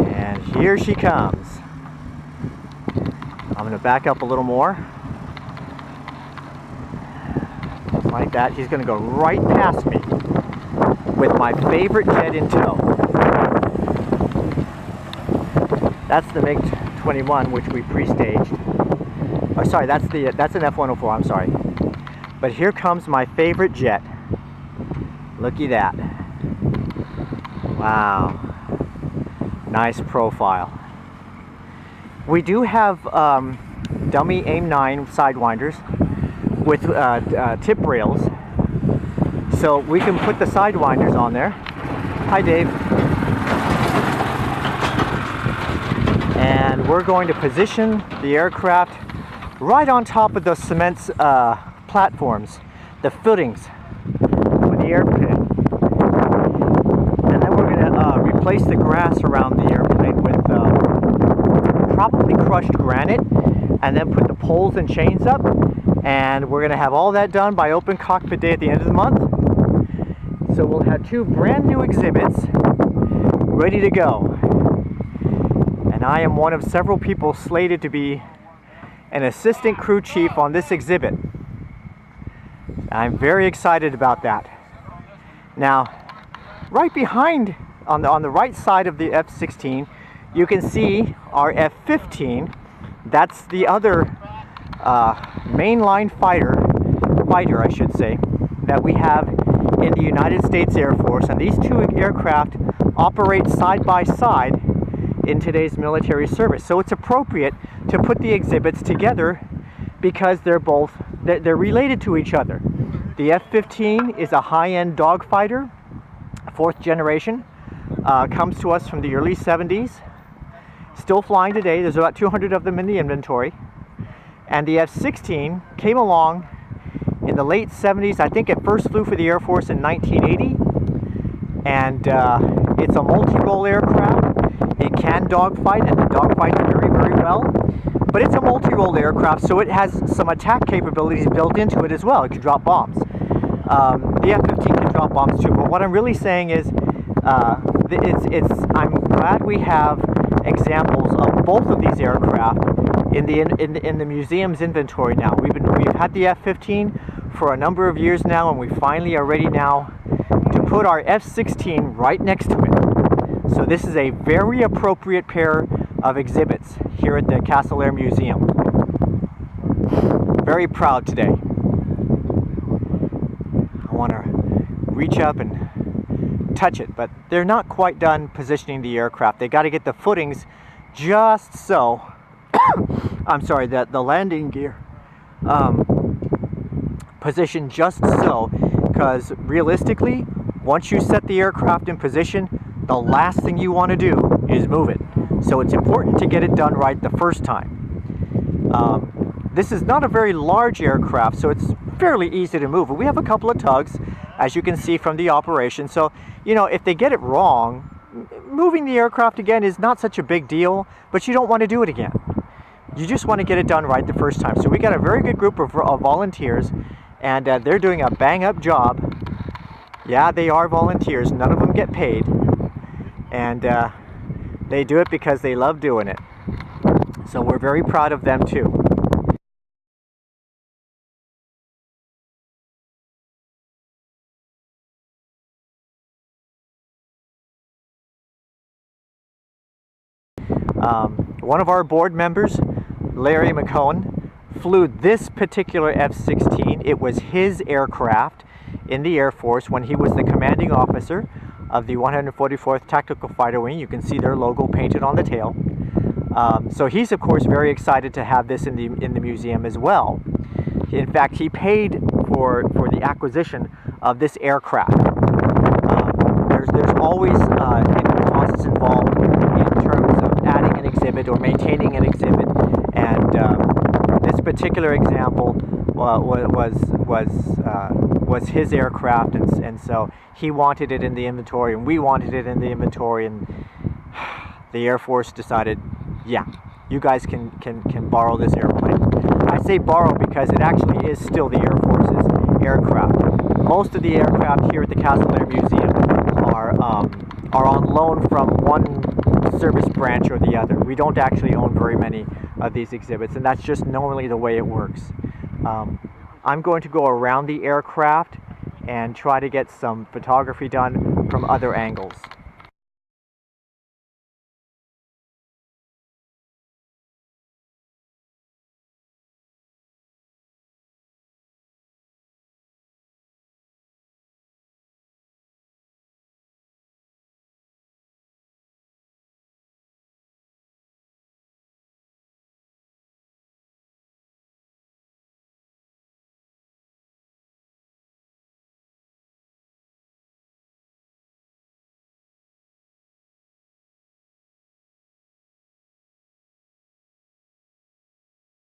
And here she comes. I'm going to back up a little more. Just like that. She's going to go right past me with my favorite jet in tow. That's the MiG-21, which we pre-staged. Oh, sorry, that's an F-104, I'm sorry. But here comes my favorite jet. Looky that. Wow. Nice profile. We do have dummy AIM-9 sidewinders with tip rails. So we can put the sidewinders on there. Hi, Dave. And we're going to position the aircraft right on top of the cement platforms, the footings for the airplane. And then we're going to replace the grass around the airplane with probably crushed granite, and then put the poles and chains up. And we're going to have all that done by Open Cockpit Day at the end of the month. So we'll have 2 brand new exhibits ready to go. And I am one of several people slated to be an assistant crew chief on this exhibit. I'm very excited about that. Now, right behind, on the right side of the F-16, you can see our F-15. That's the other mainline fighter, I should say, that we have in the United States Air Force. And these 2 aircraft operate side by side in today's military service. So it's appropriate to put the exhibits together because they're related to each other. The F-15 is a high-end dogfighter, 4th generation, comes to us from the early 70s, still flying today. There's about 200 of them in the inventory. And the F-16 came along in the late 70s. I think it first flew for the Air Force in 1980. And it's a multi-role aircraft. It can dogfight, and it dogfights very, very well. But it's a multi-role aircraft, so it has some attack capabilities built into it as well. It can drop bombs. The F-15 can drop bombs too. But what I'm really saying is, I'm glad we have examples of both of these aircraft in the museum's inventory now. We've had the F-15 for a number of years now, and we finally are ready now to put our F-16 right next to it. So this is a very appropriate pair of exhibits here at the Castle Air Museum. Very proud today. I want to reach up and touch it, but they're not quite done positioning the aircraft. They got to get the footings just so I'm sorry, that the landing gear positioned just so, because realistically, once you set the aircraft in position, the last thing you want to do is move it. So it's important to get it done right the first time. This is not a very large aircraft, so it's fairly easy to move. We have a couple of tugs, as you can see from the operation. So, you know, if they get it wrong, moving the aircraft again is not such a big deal, but you don't want to do it again. You just want to get it done right the first time. So we got a very good group of volunteers, and they're doing a bang-up job. Yeah, they are volunteers. None of them get paid. And they do it because they love doing it. So we're very proud of them too. One of our board members, Larry McCone, flew this particular F-16. It was his aircraft in the Air Force when he was the commanding officer of the 144th Tactical Fighter Wing. You can see their logo painted on the tail. So he's of course very excited to have this in the museum as well. In fact, he paid for the acquisition of this aircraft. There's always costs involved in terms of adding an exhibit or maintaining an exhibit, and this particular example was his aircraft, and so he wanted it in the inventory, and we wanted it in the inventory, and the Air Force decided, yeah, you guys can borrow this airplane. I say borrow because it actually is still the Air Force's aircraft. Most of the aircraft here at the Castle Air Museum are on loan from one service branch or the other. We don't actually own very many of these exhibits, and that's just normally the way it works. I'm going to go around the aircraft and try to get some photography done from other angles.